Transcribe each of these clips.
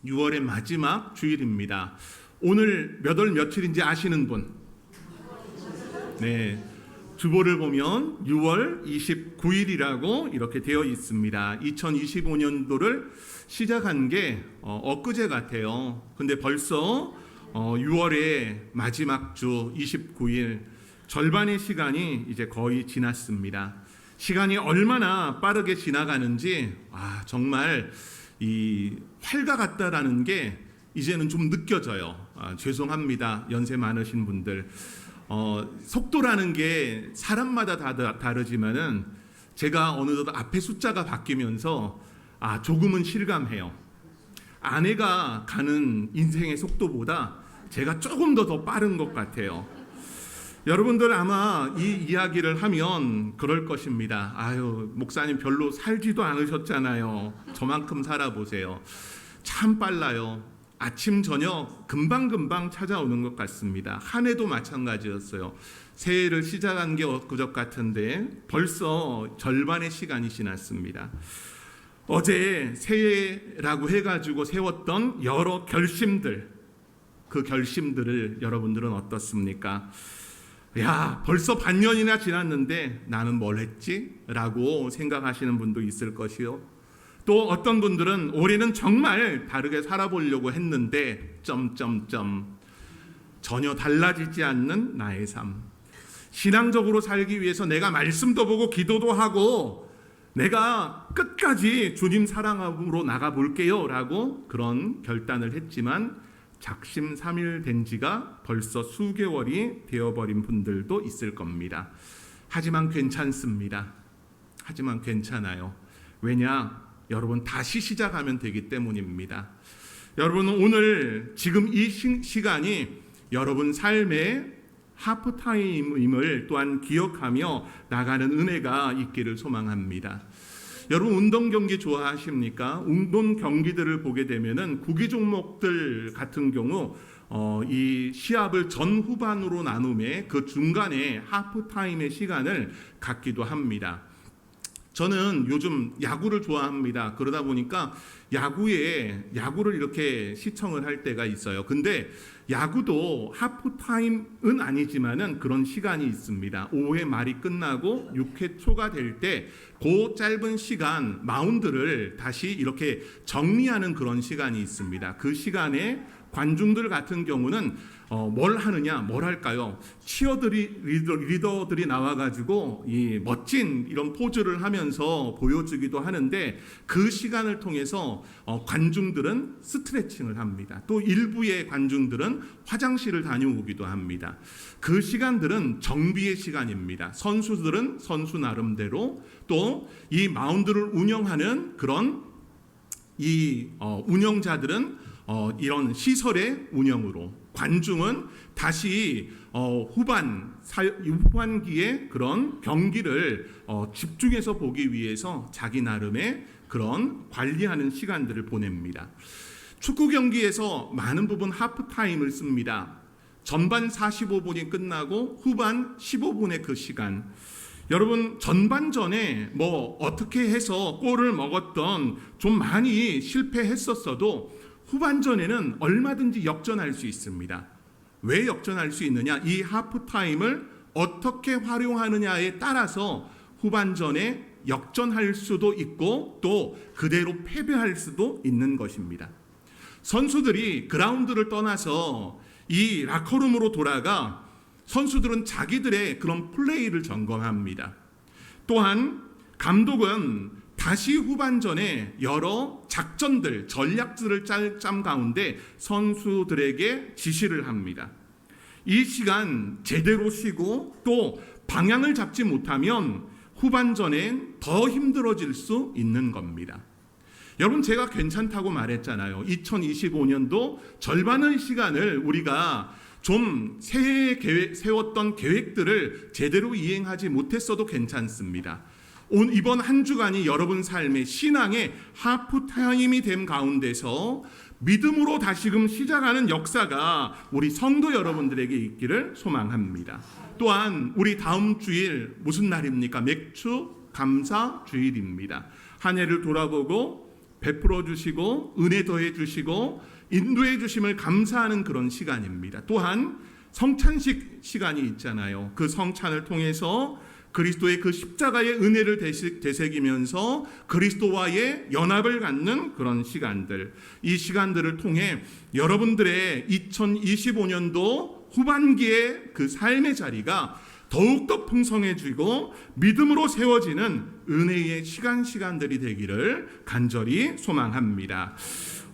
6월의 마지막 주일입니다. 오늘 몇 월 며칠인지 아시는 분? 네, 주보를 보면 6월 29일이라고 이렇게 되어 있습니다. 2025년도를 시작한 게 엊그제 같아요. 근데 벌써 6월의 마지막 주 29일, 절반의 시간이 이제 거의 지났습니다. 시간이 얼마나 빠르게 지나가는지 정말 이 활과 같다라는 게 이제는 좀 느껴져요. 죄송합니다, 연세 많으신 분들. 속도라는 게 사람마다 다 다르지만은 제가 어느덧 앞에 숫자가 바뀌면서 조금은 실감해요. 아내가 가는 인생의 속도보다 제가 조금 더 빠른 것 같아요. 여러분들 아마 이 이야기를 하면 그럴 것입니다. 목사님 별로 살지도 않으셨잖아요. 저만큼 살아보세요. 참 빨라요. 아침 저녁 금방금방 찾아오는 것 같습니다. 한 해도 마찬가지였어요. 새해를 시작한 게 엊그저 같은데 벌써 절반의 시간이 지났습니다. 어제 새해라고 해가지고 세웠던 여러 결심들, 그 결심들을 여러분들은 어떻습니까? 벌써 반년이나 지났는데 나는 뭘 했지? 라고 생각하시는 분도 있을 것이요. 또 어떤 분들은 올해는 정말 다르게 살아보려고 했는데 전혀 달라지지 않는 나의 삶. 신앙적으로 살기 위해서 내가 말씀도 보고 기도도 하고 내가 끝까지 주님 사랑으로 나가볼게요 라고 그런 결단을 했지만 작심삼일 지가 벌써 수개월이 되어버린 분들도 있을 겁니다. 하지만 괜찮습니다. 하지만 괜찮아요. 왜냐? 여러분 다시 시작하면 되기 때문입니다. 여러분은 오늘 지금 이 시간이 여러분 삶의 하프타임임을 또한 기억하며 나가는 은혜가 있기를 소망합니다. 여러분 운동 경기 좋아하십니까? 운동 경기들을 보게 되면은 구기 종목들 같은 경우 이 시합을 전후반으로 나눔에 그 중간에 하프타임의 시간을 갖기도 합니다. 저는 요즘 야구를 좋아합니다. 그러다 보니까 야구를 이렇게 시청을 할 때가 있어요. 근데 야구도 하프타임은 아니지만은 그런 시간이 있습니다. 5회 말이 끝나고 6회 초가 될 때 그 짧은 시간 마운드를 다시 이렇게 정리하는 그런 시간이 있습니다. 그 시간에 관중들 같은 경우는 뭘 할까요? 리더들이 나와가지고 이 멋진 이런 포즈를 하면서 보여주기도 하는데 그 시간을 통해서 관중들은 스트레칭을 합니다. 또 일부의 관중들은 화장실을 다녀오기도 합니다. 그 시간들은 정비의 시간입니다. 선수들은 선수 나름대로 또 이 마운드를 운영하는 그런 이 운영자들은 이런 시설의 운영으로, 관중은 다시 후반기에 그런 경기를 집중해서 보기 위해서 자기 나름의 그런 관리하는 시간들을 보냅니다. 축구 경기에서 많은 부분 하프타임을 씁니다. 전반 45분이 끝나고 후반 15분의 그 시간, 여러분 전반전에 어떻게 해서 골을 먹었던 좀 많이 실패했었어도 후반전에는 얼마든지 역전할 수 있습니다. 왜 역전할 수 있느냐? 이 하프타임을 어떻게 활용하느냐에 따라서 후반전에 역전할 수도 있고 또 그대로 패배할 수도 있는 것입니다. 선수들이 그라운드를 떠나서 이 라커룸으로 돌아가 선수들은 자기들의 그런 플레이를 점검합니다. 또한 감독은 다시 후반전에 여러 작전들, 전략들을 짠 가운데 선수들에게 지시를 합니다. 이 시간 제대로 쉬고 또 방향을 잡지 못하면 후반전엔 더 힘들어질 수 있는 겁니다. 여러분 제가 괜찮다고 말했잖아요. 2025년도 절반의 시간을 우리가 좀 새해에 세웠던 계획들을 제대로 이행하지 못했어도 괜찮습니다. 이번 한 주간이 여러분 삶의 신앙의 하프타임이 된 가운데서 믿음으로 다시금 시작하는 역사가 우리 성도 여러분들에게 있기를 소망합니다. 또한 우리 다음 주일 무슨 날입니까? 맥주 감사 주일입니다. 한 해를 돌아보고 베풀어 주시고 은혜 더해 주시고 인도해 주심을 감사하는 그런 시간입니다. 또한 성찬식 시간이 있잖아요. 그 성찬을 통해서 그리스도의 그 십자가의 은혜를 되새기면서 그리스도와의 연합을 갖는 그런 시간들, 이 시간들을 통해 여러분들의 2025년도 후반기의 그 삶의 자리가 더욱더 풍성해지고 믿음으로 세워지는 은혜의 시간들이 되기를 간절히 소망합니다.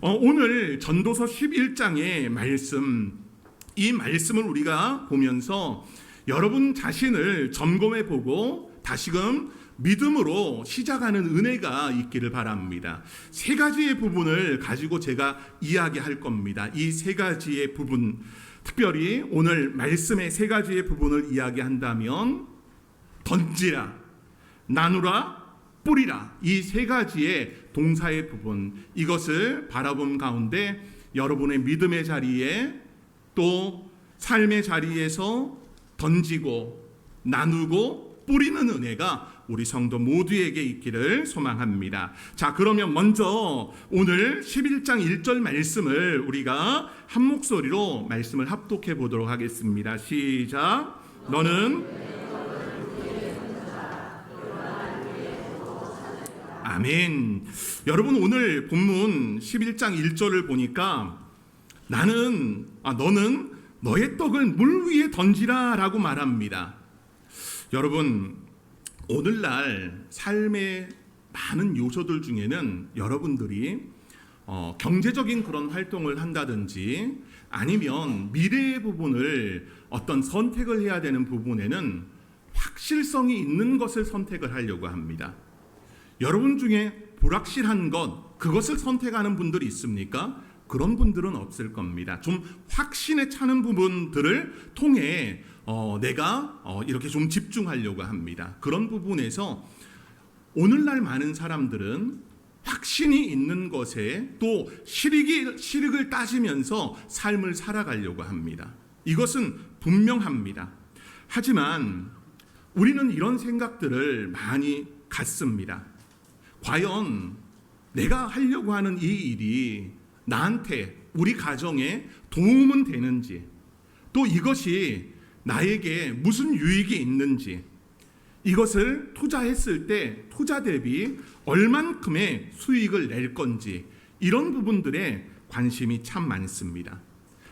오늘 전도서 11장의 말씀, 이 말씀을 우리가 보면서 여러분 자신을 점검해 보고 다시금 믿음으로 시작하는 은혜가 있기를 바랍니다. 세 가지의 부분을 가지고 제가 이야기할 겁니다. 이 세 가지의 부분, 특별히 오늘 말씀의 세 가지의 부분을 이야기한다면 던지라, 나누라, 뿌리라, 이 세 가지의 동사의 부분, 이것을 바라본 가운데 여러분의 믿음의 자리에 또 삶의 자리에서 던지고 나누고 뿌리는 은혜가 우리 성도 모두에게 있기를 소망합니다. 자, 그러면 먼저 오늘 11장 1절 말씀을 우리가 한 목소리로 말씀을 합독해 보도록 하겠습니다. 시작. 너는 아멘. 여러분, 오늘 본문 11장 1절을 보니까 너는 너의 떡을 물 위에 던지라 라고 말합니다. 여러분, 오늘날 삶의 많은 요소들 중에는 여러분들이 경제적인 그런 활동을 한다든지 아니면 미래의 부분을 어떤 선택을 해야 되는 부분에는 확실성이 있는 것을 선택을 하려고 합니다. 여러분 중에 불확실한 것, 그것을 선택하는 분들이 있습니까? 그런 분들은 없을 겁니다. 좀 확신에 차는 부분들을 통해 내가 이렇게 좀 집중하려고 합니다. 그런 부분에서 오늘날 많은 사람들은 확신이 있는 것에 또 실익을 따지면서 삶을 살아가려고 합니다. 이것은 분명합니다. 하지만 우리는 이런 생각들을 많이 갖습니다. 과연 내가 하려고 하는 이 일이 나한테, 우리 가정에 도움은 되는지, 또 이것이 나에게 무슨 유익이 있는지, 이것을 투자했을 때 투자 대비 얼만큼의 수익을 낼 건지, 이런 부분들에 관심이 참 많습니다.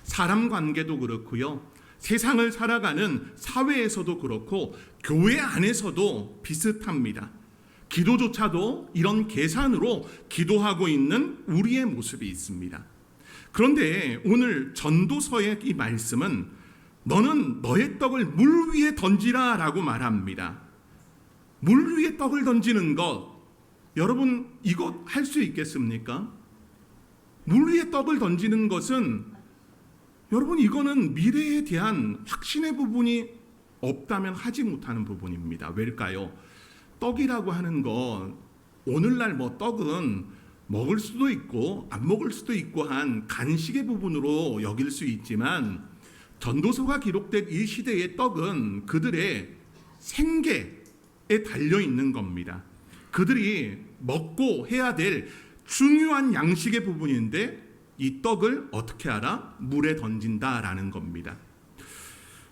사람 관계도 그렇고요, 세상을 살아가는 사회에서도 그렇고 교회 안에서도 비슷합니다. 기도조차도 이런 계산으로 기도하고 있는 우리의 모습이 있습니다. 그런데 오늘 전도서의 이 말씀은 너는 너의 떡을 물 위에 던지라 라고 말합니다. 물 위에 떡을 던지는 것, 여러분 이거 할 수 있겠습니까? 물 위에 떡을 던지는 것은 여러분 이거는 미래에 대한 확신의 부분이 없다면 하지 못하는 부분입니다. 왜일까요? 떡이라고 하는 건 오늘날 떡은 먹을 수도 있고 안 먹을 수도 있고 한 간식의 부분으로 여길 수 있지만 전도서가 기록된 이 시대의 떡은 그들의 생계에 달려 있는 겁니다. 그들이 먹고 해야 될 중요한 양식의 부분인데 이 떡을 어떻게 알아? 물에 던진다라는 겁니다.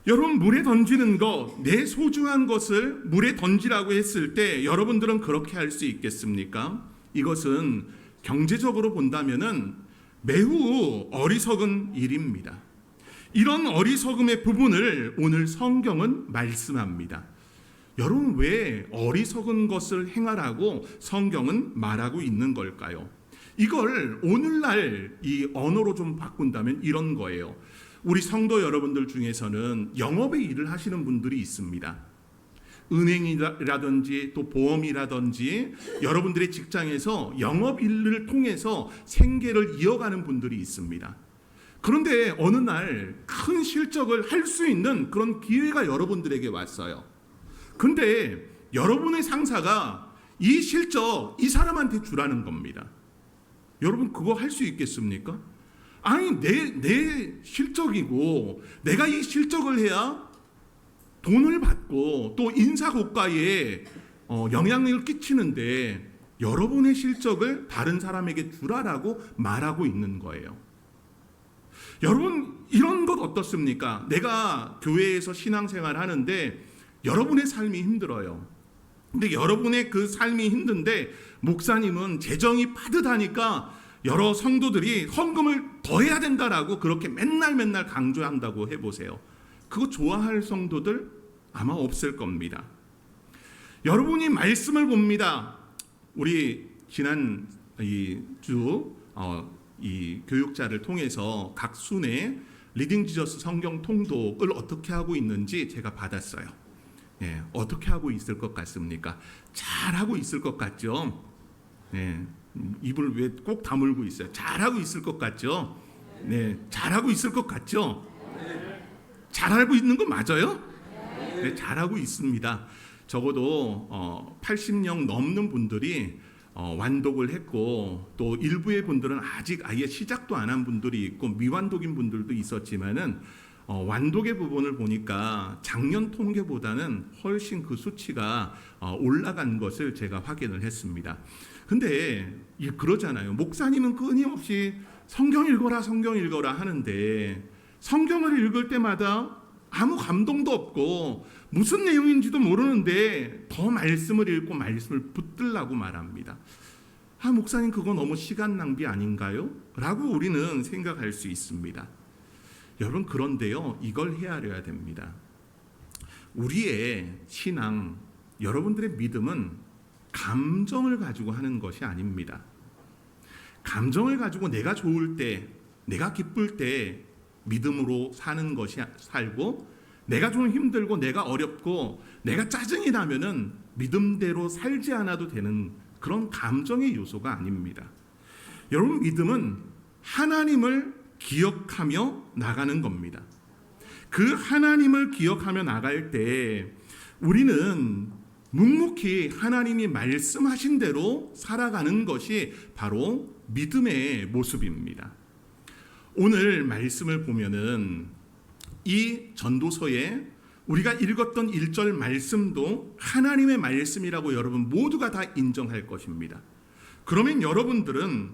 여러분, 물에 던지는 것, 내 소중한 것을 물에 던지라고 했을 때 여러분들은 그렇게 할 수 있겠습니까? 이것은 경제적으로 본다면은 매우 어리석은 일입니다. 이런 어리석음의 부분을 오늘 성경은 말씀합니다. 여러분, 왜 어리석은 것을 행하라고 성경은 말하고 있는 걸까요? 이걸 오늘날 이 언어로 좀 바꾼다면 이런 거예요. 우리 성도 여러분들 중에서는 영업의 일을 하시는 분들이 있습니다. 은행이라든지 또 보험이라든지 여러분들의 직장에서 영업 일을 통해서 생계를 이어가는 분들이 있습니다. 그런데 어느 날 큰 실적을 할 수 있는 그런 기회가 여러분들에게 왔어요. 근데 여러분의 상사가 이 실적 이 사람한테 주라는 겁니다. 여러분 그거 할 수 있겠습니까? 아니 내 실적이고 내가 이 실적을 해야 돈을 받고 또 인사고과에 영향을 끼치는데 여러분의 실적을 다른 사람에게 주라라고 말하고 있는 거예요. 여러분, 이런 것 어떻습니까? 내가 교회에서 신앙생활 하는데 여러분의 삶이 힘들어요. 근데 여러분의 그 삶이 힘든데 목사님은 재정이 빠듯하니까 여러 성도들이 헌금을 더 해야 된다라고 그렇게 맨날 강조한다고 해보세요. 그거 좋아할 성도들 아마 없을 겁니다. 여러분이 말씀을 봅니다. 우리 지난 주 이 교육자를 통해서 각 순회 리딩 지저스 성경 통독을 어떻게 하고 있는지 제가 받았어요. 예, 어떻게 하고 있을 것 같습니까? 잘하고 있을 것 같죠? 예, 입을 왜 꼭 다물고 있어요? 잘하고 있을 것 같죠? 네, 잘하고 있을 것 같죠? 잘하고 있는 거 맞아요? 네, 잘하고 있습니다. 적어도 80명 넘는 분들이 완독을 했고, 또 일부의 분들은 아직 아예 시작도 안 한 분들이 있고 미완독인 분들도 있었지만은 완독의 부분을 보니까 작년 통계보다는 훨씬 그 수치가 올라간 것을 제가 확인을 했습니다. 근데 그러잖아요. 목사님은 끊임없이 성경 읽어라 하는데 성경을 읽을 때마다 아무 감동도 없고 무슨 내용인지도 모르는데 더 말씀을 읽고 말씀을 붙들라고 말합니다. 목사님 그거 너무 시간 낭비 아닌가요? 라고 우리는 생각할 수 있습니다. 여러분, 그런데요, 이걸 헤아려야 됩니다. 우리의 신앙, 여러분들의 믿음은 감정을 가지고 하는 것이 아닙니다. 감정을 가지고 내가 좋을 때, 내가 기쁠 때 믿음으로 사는 것이 살고, 내가 좀 힘들고 내가 어렵고 내가 짜증이 나면은 믿음대로 살지 않아도 되는 그런 감정의 요소가 아닙니다. 여러분, 믿음은 하나님을 기억하며 나가는 겁니다. 그 하나님을 기억하며 나갈 때 우리는 묵묵히 하나님이 말씀하신 대로 살아가는 것이 바로 믿음의 모습입니다. 오늘 말씀을 보면은 이 전도서에 우리가 읽었던 1절 말씀도 하나님의 말씀이라고 여러분 모두가 다 인정할 것입니다. 그러면 여러분들은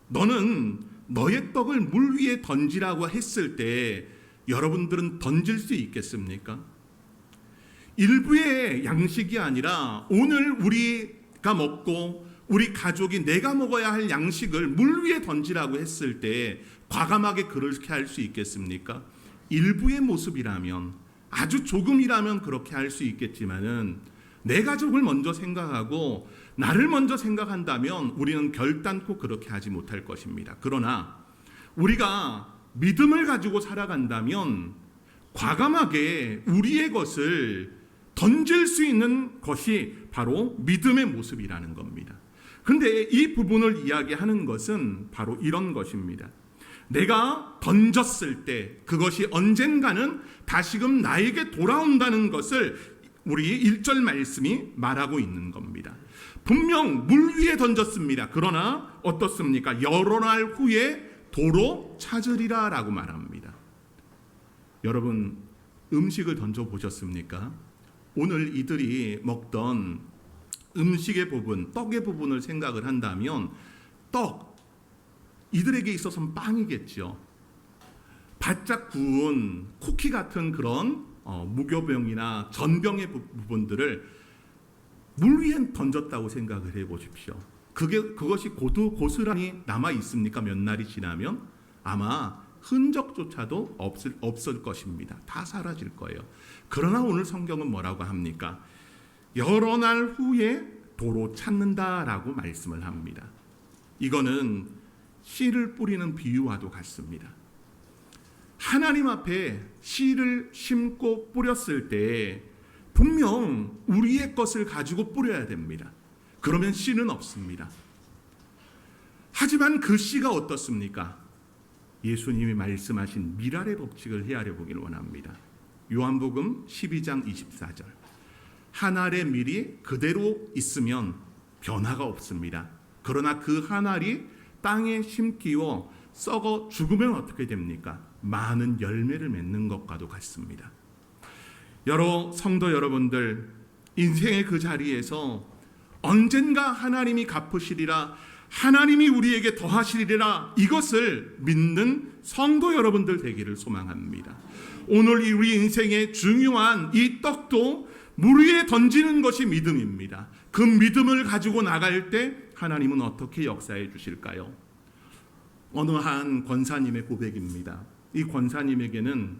너는 너의 떡을 물 위에 던지라고 했을 때 여러분들은 던질 수 있겠습니까? 일부의 양식이 아니라 오늘 우리가 먹고 우리 가족이 내가 먹어야 할 양식을 물 위에 던지라고 했을 때 과감하게 그렇게 할 수 있겠습니까? 일부의 모습이라면, 아주 조금이라면 그렇게 할 수 있겠지만은 내 가족을 먼저 생각하고 나를 먼저 생각한다면 우리는 결단코 그렇게 하지 못할 것입니다. 그러나 우리가 믿음을 가지고 살아간다면 과감하게 우리의 것을 던질 수 있는 것이 바로 믿음의 모습이라는 겁니다. 그런데 이 부분을 이야기하는 것은 바로 이런 것입니다. 내가 던졌을 때 그것이 언젠가는 다시금 나에게 돌아온다는 것을 우리 1절 말씀이 말하고 있는 겁니다. 분명 물 위에 던졌습니다. 그러나 어떻습니까? 여러 날 후에 도로 찾으리라 라고 말합니다. 여러분, 음식을 던져보셨습니까? 오늘 이들이 먹던 음식의 부분, 떡의 부분을 생각을 한다면 이들에게 있어서는 빵이겠죠. 바짝 구운 쿠키 같은 그런 무교병이나 전병의 부분들을 물 위에 던졌다고 생각을 해보십시오. 그것이 고스란히 남아 있습니까? 몇 날이 지나면 아마 흔적조차도 없을 것입니다. 다 사라질 거예요. 그러나 오늘 성경은 뭐라고 합니까? 여러 날 후에 도로 찾는다라고 말씀을 합니다. 이거는 씨를 뿌리는 비유와도 같습니다. 하나님 앞에 씨를 심고 뿌렸을 때 분명 우리의 것을 가지고 뿌려야 됩니다. 그러면 씨는 없습니다. 하지만 그 씨가 어떻습니까? 예수님이 말씀하신 미랄의 법칙을 헤아려 보길 원합니다. 요한복음 12장 24절. 한 알의 밀이 그대로 있으면 변화가 없습니다. 그러나 그 한 알이 땅에 심기워 썩어 죽으면 어떻게 됩니까? 많은 열매를 맺는 것과도 같습니다. 여러 성도 여러분들, 인생의 그 자리에서 언젠가 하나님이 갚으시리라, 하나님이 우리에게 더하시리라, 이것을 믿는 성도 여러분들 되기를 소망합니다. 오늘 우리 인생의 중요한 이 떡도 물 위에 던지는 것이 믿음입니다. 그 믿음을 가지고 나갈 때 하나님은 어떻게 역사해 주실까요? 어느 한 권사님의 고백입니다. 이 권사님에게는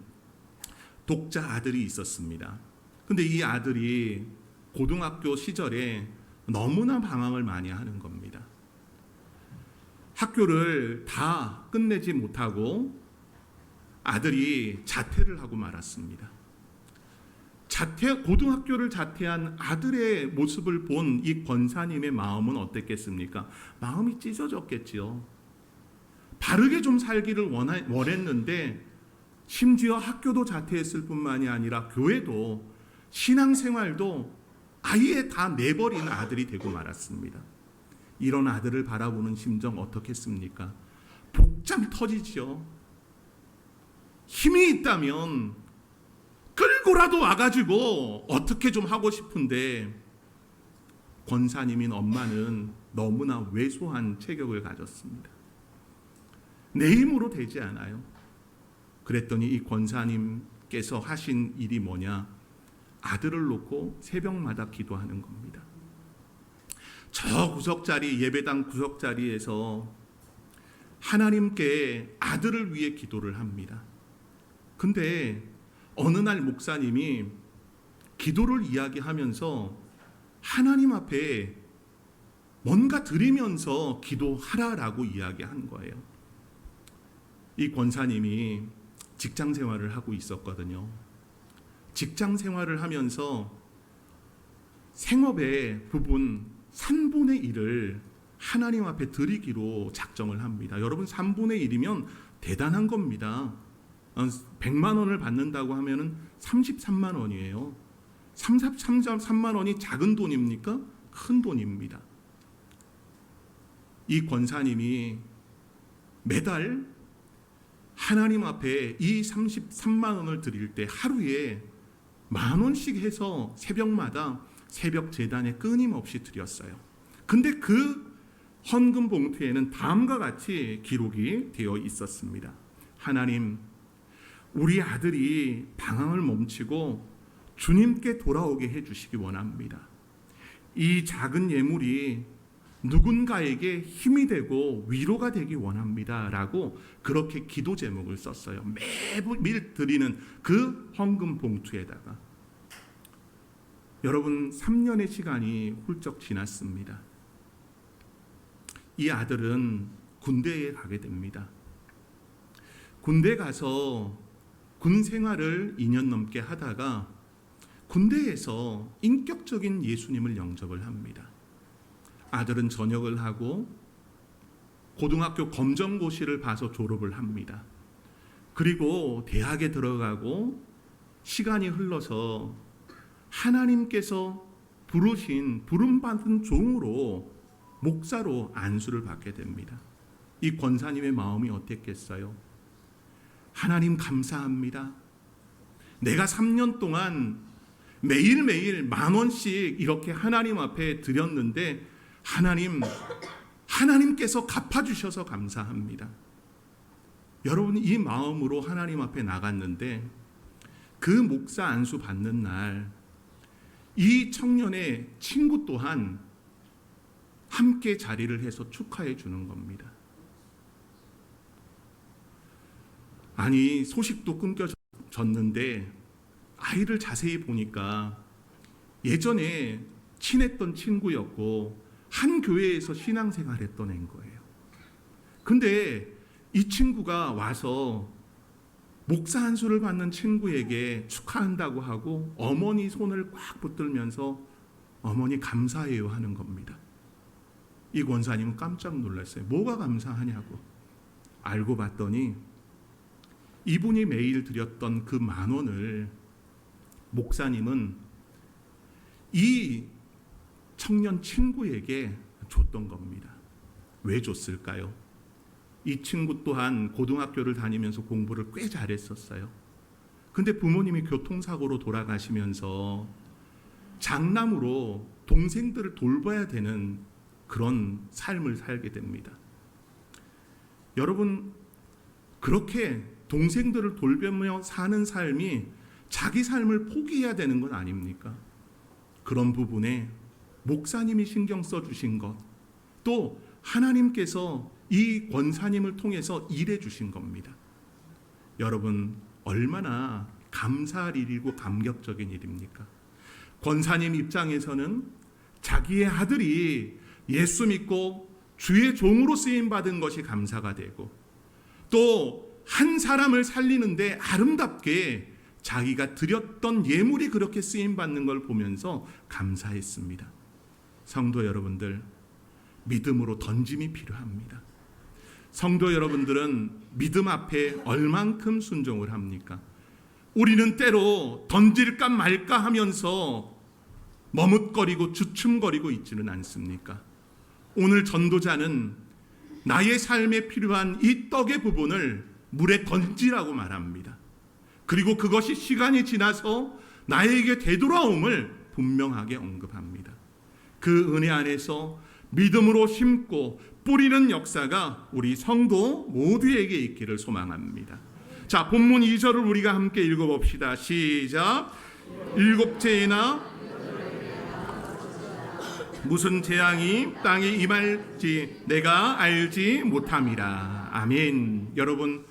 독자 아들이 있었습니다. 근데 이 아들이 고등학교 시절에 너무나 방황을 많이 하는 겁니다. 학교를 다 끝내지 못하고 아들이 자퇴를 하고 말았습니다. 고등학교를 자퇴한 아들의 모습을 본 이 권사님의 마음은 어땠겠습니까? 마음이 찢어졌겠지요. 바르게 좀 살기를 원했는데 심지어 학교도 자퇴했을 뿐만이 아니라 교회도 신앙생활도 아예 다 내버린 아들이 되고 말았습니다. 이런 아들을 바라보는 심정 어떻겠습니까? 복장 터지죠. 힘이 있다면 끌고라도 와가지고 어떻게 좀 하고 싶은데 권사님인 엄마는 너무나 왜소한 체격을 가졌습니다. 내 힘으로 되지 않아요. 그랬더니 이 권사님께서 하신 일이 뭐냐? 아들을 놓고 새벽마다 기도하는 겁니다. 저 구석자리, 예배당 구석자리에서 하나님께 아들을 위해 기도를 합니다. 근데 어느 날 목사님이 기도를 이야기하면서 하나님 앞에 뭔가 드리면서 기도하라라고 이야기한 거예요. 이 권사님이 직장 생활을 하고 있었거든요. 직장 생활을 하면서 생업의 부분 3분의 1을 하나님 앞에 드리기로 작정을 합니다. 여러분 3분의 1이면 대단한 겁니다. 100만 원을 받는다고 하면 33만 원이에요. 33만 원이 작은 돈입니까? 큰 돈입니다. 이 권사님이 매달 하나님 앞에 이 33만 원을 드릴 때 하루에 10,000원씩 해서 새벽마다 새벽 제단에 끊임없이 드렸어요. 근데 그 헌금 봉투에는 다음과 같이 기록이 되어 있었습니다. 하나님, 우리 아들이 방황을 멈추고 주님께 돌아오게 해주시기 원합니다. 이 작은 예물이 누군가에게 힘이 되고 위로가 되기 원합니다. 라고 그렇게 기도 제목을 썼어요. 매일 드리는 그 헌금 봉투에다가. 여러분 3년의 시간이 훌쩍 지났습니다. 이 아들은 군대에 가게 됩니다. 군대 가서 군 생활을 2년 넘게 하다가 군대에서 인격적인 예수님을 영접을 합니다. 아들은 전역을 하고 고등학교 검정고시를 봐서 졸업을 합니다. 그리고 대학에 들어가고 시간이 흘러서 하나님께서 부름받은 종으로 목사로 안수를 받게 됩니다. 이 권사님의 마음이 어땠겠어요? 하나님 감사합니다. 내가 3년 동안 매일매일 10,000원씩 이렇게 하나님 앞에 드렸는데 하나님께서 갚아주셔서 감사합니다. 여러분 이 마음으로 하나님 앞에 나갔는데 그 목사 안수 받는 날 이 청년의 친구 또한 함께 자리를 해서 축하해 주는 겁니다. 아니 소식도 끊겨졌는데 아이를 자세히 보니까 예전에 친했던 친구였고 한 교회에서 신앙생활했던 애인 거예요. 근데 이 친구가 와서 목사 안수를 받는 친구에게 축하한다고 하고 어머니 손을 꽉 붙들면서 어머니 감사해요 하는 겁니다. 이 권사님은 깜짝 놀랐어요. 뭐가 감사하냐고. 알고 봤더니 이분이 매일 드렸던 그 10,000원을 목사님은 이 청년 친구에게 줬던 겁니다. 왜 줬을까요? 이 친구 또한 고등학교를 다니면서 공부를 꽤 잘했었어요. 근데 부모님이 교통사고로 돌아가시면서 장남으로 동생들을 돌봐야 되는 그런 삶을 살게 됩니다. 여러분, 그렇게 동생들을 돌보며 사는 삶이 자기 삶을 포기해야 되는 건 아닙니까? 그런 부분에 목사님이 신경 써주신 것, 또 하나님께서 이 권사님을 통해서 일해 주신 겁니다. 여러분, 얼마나 감사할 일이고 감격적인 일입니까? 권사님 입장에서는 자기의 아들이 예수 믿고 주의 종으로 쓰임 받은 것이 감사가 되고, 또 한 사람을 살리는데 아름답게 자기가 드렸던 예물이 그렇게 쓰임 받는 걸 보면서 감사했습니다. 성도 여러분들, 믿음으로 던짐이 필요합니다. 성도 여러분들은 믿음 앞에 얼만큼 순종을 합니까? 우리는 때로 던질까 말까 하면서 머뭇거리고 주춤거리고 있지는 않습니까? 오늘 전도자는 나의 삶에 필요한 이 떡의 부분을 물에 던지라고 말합니다. 그리고 그것이 시간이 지나서 나에게 되돌아옴을 분명하게 언급합니다. 그 은혜 안에서 믿음으로 심고 뿌리는 역사가 우리 성도 모두에게 있기를 소망합니다. 자, 본문 2절을 우리가 함께 읽어봅시다. 시작. 일곱째나 무슨 재앙이 땅에 임할지 내가 알지 못함이라. 아멘. 여러분,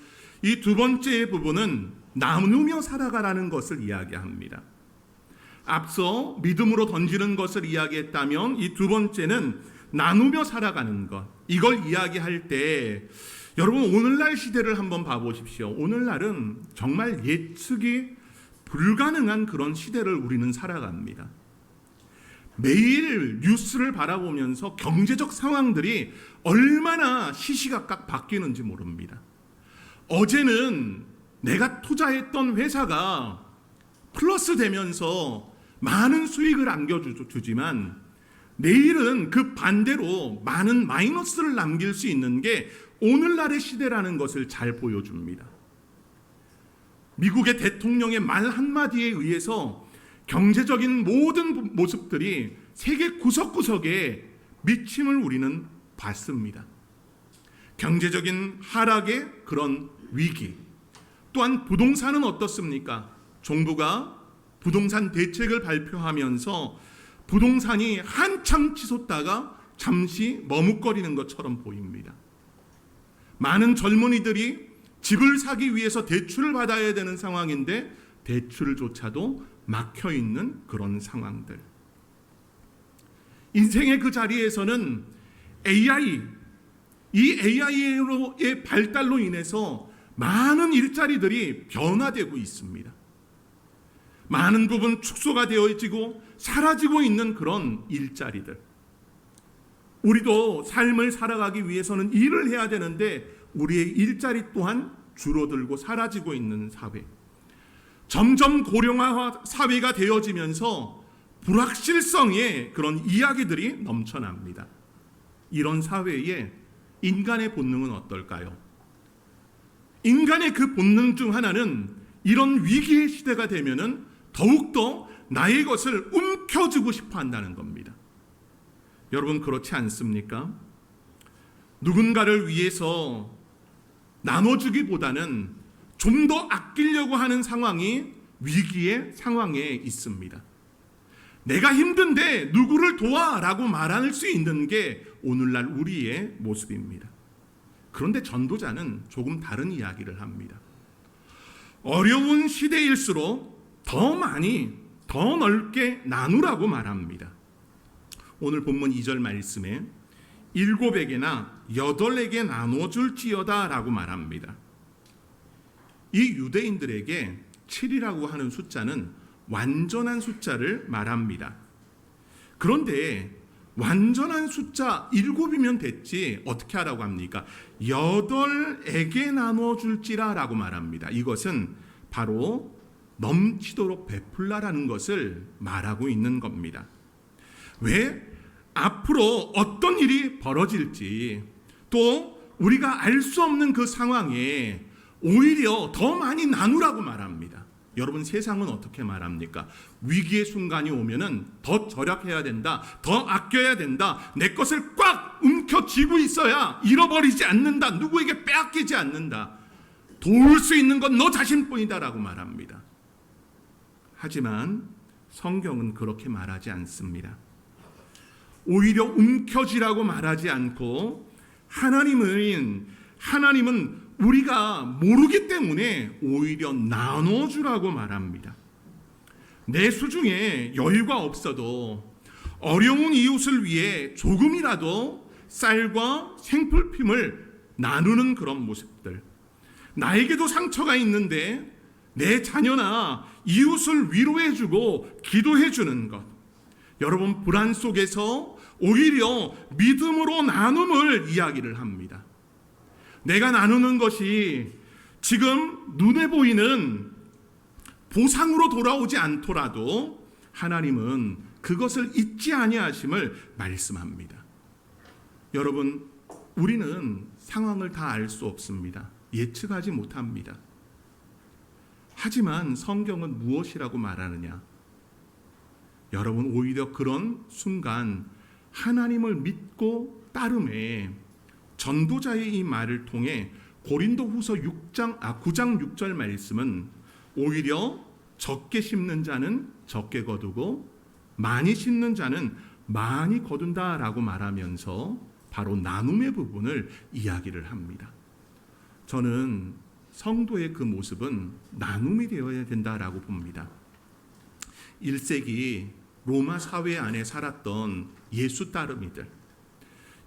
이 두 번째 부분은 나누며 살아가라는 것을 이야기합니다. 앞서 믿음으로 던지는 것을 이야기했다면 이 두 번째는 나누며 살아가는 것, 이걸 이야기할 때 여러분, 오늘날 시대를 한번 봐보십시오. 오늘날은 정말 예측이 불가능한 그런 시대를 우리는 살아갑니다. 매일 뉴스를 바라보면서 경제적 상황들이 얼마나 시시각각 바뀌는지 모릅니다. 어제는 내가 투자했던 회사가 플러스 되면서 많은 수익을 안겨주지만 내일은 그 반대로 많은 마이너스를 남길 수 있는 게 오늘날의 시대라는 것을 잘 보여줍니다. 미국의 대통령의 말 한마디에 의해서 경제적인 모든 모습들이 세계 구석구석에 미침을 우리는 봤습니다. 경제적인 하락의 그런 위기, 또한 부동산은 어떻습니까? 정부가 부동산 대책을 발표하면서 부동산이 한참 치솟다가 잠시 머뭇거리는 것처럼 보입니다. 많은 젊은이들이 집을 사기 위해서 대출을 받아야 되는 상황인데 대출조차도 막혀 있는 그런 상황들. 인생의 그 자리에서는 이 AI의 발달로 인해서 많은 일자리들이 변화되고 있습니다. 많은 부분 축소가 되어지고 사라지고 있는 그런 일자리들. 우리도 삶을 살아가기 위해서는 일을 해야 되는데 우리의 일자리 또한 줄어들고 사라지고 있는 사회. 점점 고령화 사회가 되어지면서 불확실성의 그런 이야기들이 넘쳐납니다. 이런 사회에 인간의 본능은 어떨까요? 인간의 그 본능 중 하나는 이런 위기의 시대가 되면은 더욱더 나의 것을 움켜쥐고 싶어 한다는 겁니다. 여러분, 그렇지 않습니까? 누군가를 위해서 나눠주기보다는 좀 더 아끼려고 하는 상황이 위기의 상황에 있습니다. 내가 힘든데 누구를 도와라고 말할 수 있는 게 오늘날 우리의 모습입니다. 그런데 전도자는 조금 다른 이야기를 합니다. 어려운 시대일수록 더 많이, 더 넓게 나누라고 말합니다. 오늘 본문 2절 말씀에 7에게나 8에게 나눠줄지어다 라고 말합니다. 이 유대인들에게 7이라고 하는 숫자는 완전한 숫자를 말합니다. 그런데 완전한 숫자 7이면 됐지 어떻게 하라고 합니까? 8에게 나눠줄지라 라고 말합니다. 이것은 바로 넘치도록 베풀라라는 것을 말하고 있는 겁니다. 왜? 앞으로 어떤 일이 벌어질지, 또 우리가 알 수 없는 그 상황에 오히려 더 많이 나누라고 말합니다. 여러분 세상은 어떻게 말합니까? 위기의 순간이 오면은 더 절약해야 된다. 더 아껴야 된다. 내 것을 꽉 움켜쥐고 있어야 잃어버리지 않는다. 누구에게 빼앗기지 않는다. 도울 수 있는 건 너 자신뿐이다라고 말합니다. 하지만 성경은 그렇게 말하지 않습니다. 오히려 움켜쥐라고 말하지 않고 하나님은 우리가 모르기 때문에 오히려 나눠주라고 말합니다. 내 수중에 여유가 없어도 어려운 이웃을 위해 조금이라도 쌀과 생필품을 나누는 그런 모습들. 나에게도 상처가 있는데 내 자녀나 이웃을 위로해주고 기도해주는 것. 여러분, 불안 속에서 오히려 믿음으로 나눔을 이야기를 합니다. 내가 나누는 것이 지금 눈에 보이는 보상으로 돌아오지 않더라도 하나님은 그것을 잊지 아니하심을 말씀합니다. 여러분, 우리는 상황을 다 알 수 없습니다. 예측하지 못합니다. 하지만 성경은 무엇이라고 말하느냐? 여러분, 오히려 그런 순간 하나님을 믿고 따름에 전도자의 이 말을 통해 고린도후서 9장 6절 말씀은 오히려 적게 심는 자는 적게 거두고 많이 심는 자는 많이 거둔다라고 말하면서 바로 나눔의 부분을 이야기를 합니다. 저는 성도의 그 모습은 나눔이 되어야 된다라고 봅니다. 1세기 로마 사회 안에 살았던 예수 따르미들,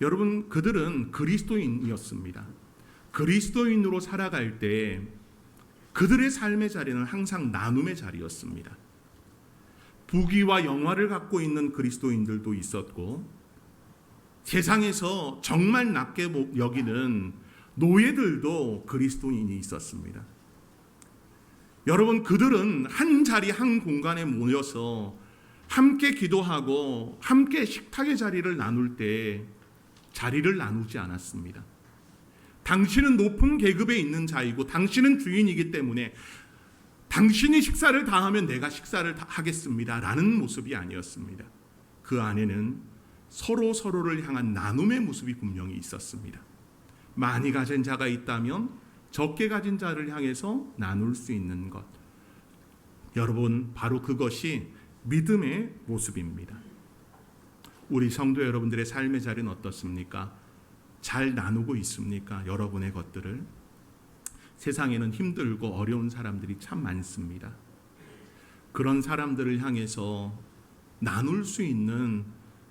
여러분, 그들은 그리스도인이었습니다. 그리스도인으로 살아갈 때 그들의 삶의 자리는 항상 나눔의 자리였습니다. 부귀와 영화를 갖고 있는 그리스도인들도 있었고, 세상에서 정말 낮게 여기는 노예들도 그리스도인이 있었습니다. 여러분, 그들은 한 자리 한 공간에 모여서 함께 기도하고 함께 식탁의 자리를 나눌 때 자리를 나누지 않았습니다. 당신은 높은 계급에 있는 자이고 당신은 주인이기 때문에 당신이 식사를 다 하면 내가 식사를 다 하겠습니다 라는 모습이 아니었습니다. 그 안에는 서로를 향한 나눔의 모습이 분명히 있었습니다. 많이 가진 자가 있다면 적게 가진 자를 향해서 나눌 수 있는 것. 여러분, 바로 그것이 믿음의 모습입니다. 우리 성도 여러분들의 삶의 자리는 어떻습니까? 잘 나누고 있습니까? 여러분의 것들을. 세상에는 힘들고 어려운 사람들이 참 많습니다. 그런 사람들을 향해서 나눌 수 있는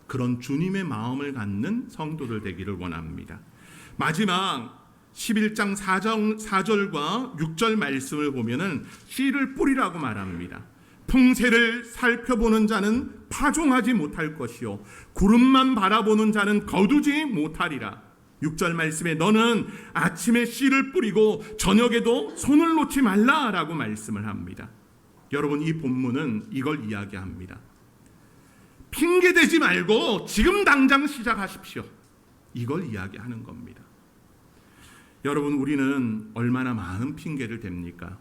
그런 주님의 마음을 갖는 성도들 되기를 원합니다. 마지막 11장 4절과 6절 말씀을 보면은 씨를 뿌리라고 말합니다. 풍세를 살펴보는 자는 파종하지 못할 것이요 구름만 바라보는 자는 거두지 못하리라. 6절 말씀에 너는 아침에 씨를 뿌리고 저녁에도 손을 놓지 말라라고 말씀을 합니다. 여러분, 이 본문은 이걸 이야기합니다. 핑계대지 말고 지금 당장 시작하십시오. 이걸 이야기하는 겁니다. 여러분, 우리는 얼마나 많은 핑계를 댑니까?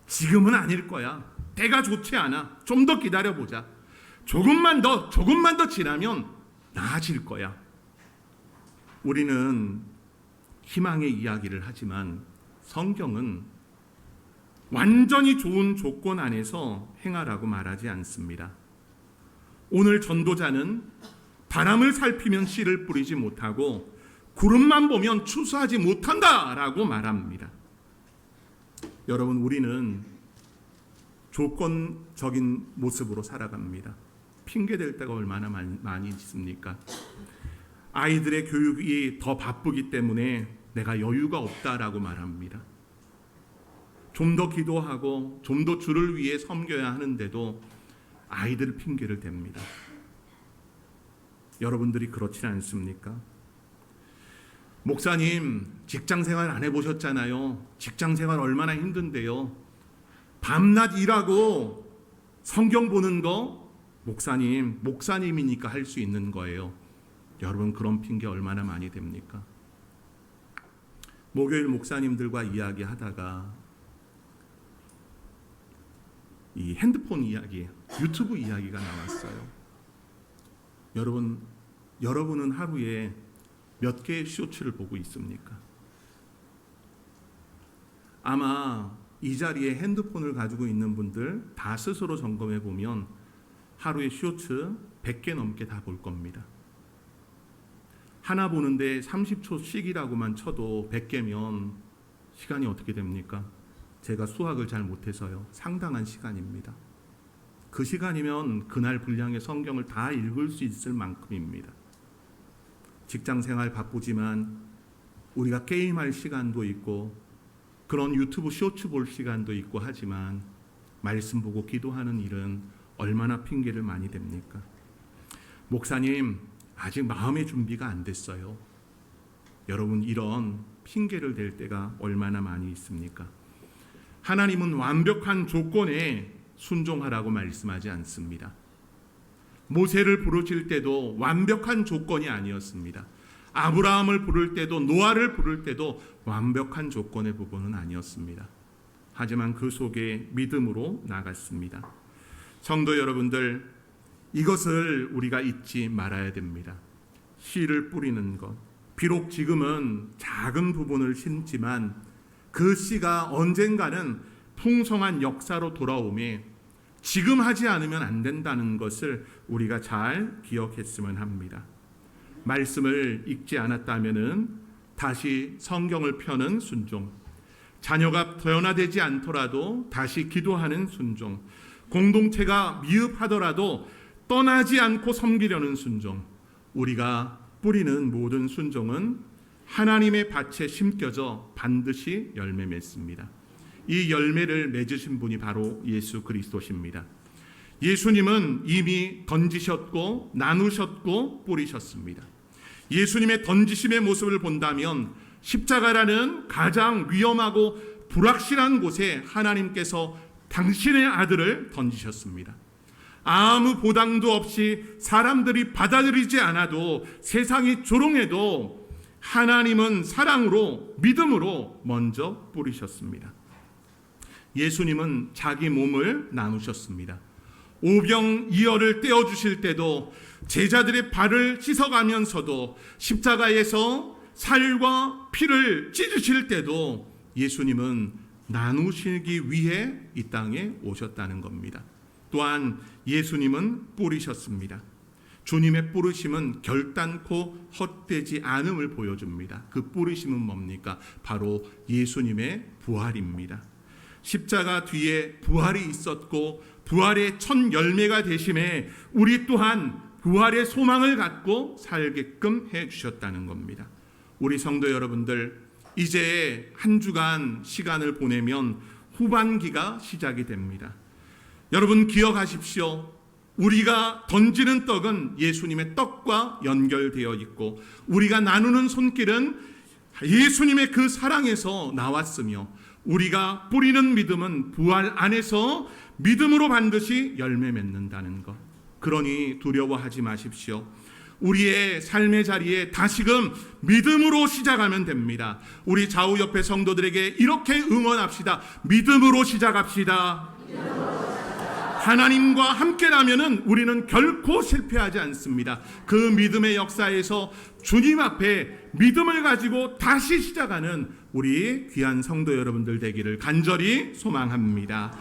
지금은 아닐 거야. 때가 좋지 않아. 좀 더 기다려보자. 조금만 더 지나면 나아질 거야. 우리는 희망의 이야기를 하지만 성경은 완전히 좋은 조건 안에서 행하라고 말하지 않습니다. 오늘 전도자는 바람을 살피면 씨를 뿌리지 못하고 구름만 보면 추수하지 못한다라고 말합니다. 여러분, 우리는 조건적인 모습으로 살아갑니다. 핑계댈 때가 얼마나 많이 있습니까? 아이들의 교육이 더 바쁘기 때문에 내가 여유가 없다라고 말합니다. 좀 더 기도하고 좀 더 주를 위해 섬겨야 하는데도 아이들 핑계를 댑니다. 여러분들이 그렇지 않습니까? 목사님, 직장생활 안 해보셨잖아요. 직장생활 얼마나 힘든데요. 밤낮 일하고 성경 보는 거 목사님이니까 할 수 있는 거예요. 여러분, 그런 핑계 얼마나 많이 됩니까? 목요일 목사님들과 이야기하다가 이 핸드폰 이야기, 유튜브 이야기가 나왔어요. 여러분은 하루에 몇 개의 쇼츠를 보고 있습니까? 아마 이 자리에 핸드폰을 가지고 있는 분들 다 스스로 점검해 보면 하루에 쇼츠 100개 넘게 다 볼 겁니다. 하나 보는데 30초씩이라고만 쳐도 100개면 시간이 어떻게 됩니까? 제가 수학을 잘 못해서요. 상당한 시간입니다. 그 시간이면 그날 분량의 성경을 다 읽을 수 있을 만큼입니다. 직장생활 바쁘지만 우리가 게임할 시간도 있고 그런 유튜브 쇼츠 볼 시간도 있고 하지만 말씀 보고 기도하는 일은 얼마나 핑계를 많이 댑니까? 목사님, 아직 마음의 준비가 안 됐어요. 여러분, 이런 핑계를 댈 때가 얼마나 많이 있습니까? 하나님은 완벽한 조건에 순종하라고 말씀하지 않습니다. 모세를 부르실 때도 완벽한 조건이 아니었습니다. 아브라함을 부를 때도 노아를 부를 때도 완벽한 조건의 부분은 아니었습니다. 하지만 그 속에 믿음으로 나갔습니다. 성도 여러분들, 이것을 우리가 잊지 말아야 됩니다. 씨를 뿌리는 것. 비록 지금은 작은 부분을 심지만 그 씨가 언젠가는 풍성한 역사로 돌아오며 지금 하지 않으면 안 된다는 것을 우리가 잘 기억했으면 합니다. 말씀을 읽지 않았다면은 다시 성경을 펴는 순종, 자녀가 변화되지 않더라도 다시 기도하는 순종, 공동체가 미흡하더라도 떠나지 않고 섬기려는 순종, 우리가 뿌리는 모든 순종은 하나님의 밭에 심겨져 반드시 열매 맺습니다. 이 열매를 맺으신 분이 바로 예수 그리스도십니다. 예수님은 이미 던지셨고 나누셨고 뿌리셨습니다. 예수님의 던지심의 모습을 본다면 십자가라는 가장 위험하고 불확실한 곳에 하나님께서 당신의 아들을 던지셨습니다. 아무 보상도 없이 사람들이 받아들이지 않아도 세상이 조롱해도 하나님은 사랑으로 믿음으로 먼저 뿌리셨습니다. 예수님은 자기 몸을 나누셨습니다. 오병이어를 떼어주실 때도 제자들의 발을 씻어가면서도 십자가에서 살과 피를 찢으실 때도 예수님은 나누시기 위해 이 땅에 오셨다는 겁니다. 또한 예수님은 뿌리셨습니다. 주님의 뿌리심은 결단코 헛되지 않음을 보여줍니다. 그 뿌리심은 뭡니까? 바로 예수님의 부활입니다. 십자가 뒤에 부활이 있었고 부활의 첫 열매가 되심에 우리 또한 부활의 소망을 갖고 살게끔 해주셨다는 겁니다. 우리 성도 여러분들, 이제 한 주간 시간을 보내면 후반기가 시작이 됩니다. 여러분 기억하십시오. 우리가 던지는 떡은 예수님의 떡과 연결되어 있고 우리가 나누는 손길은 예수님의 그 사랑에서 나왔으며 우리가 뿌리는 믿음은 부활 안에서 믿음으로 반드시 열매 맺는다는 것. 그러니 두려워하지 마십시오. 우리의 삶의 자리에 다시금 믿음으로 시작하면 됩니다. 우리 좌우 옆에 성도들에게 이렇게 응원합시다. 믿음으로 시작합시다. 하나님과 함께라면은 우리는 결코 실패하지 않습니다. 그 믿음의 역사에서 주님 앞에 믿음을 가지고 다시 시작하는 우리 귀한 성도 여러분들 되기를 간절히 소망합니다.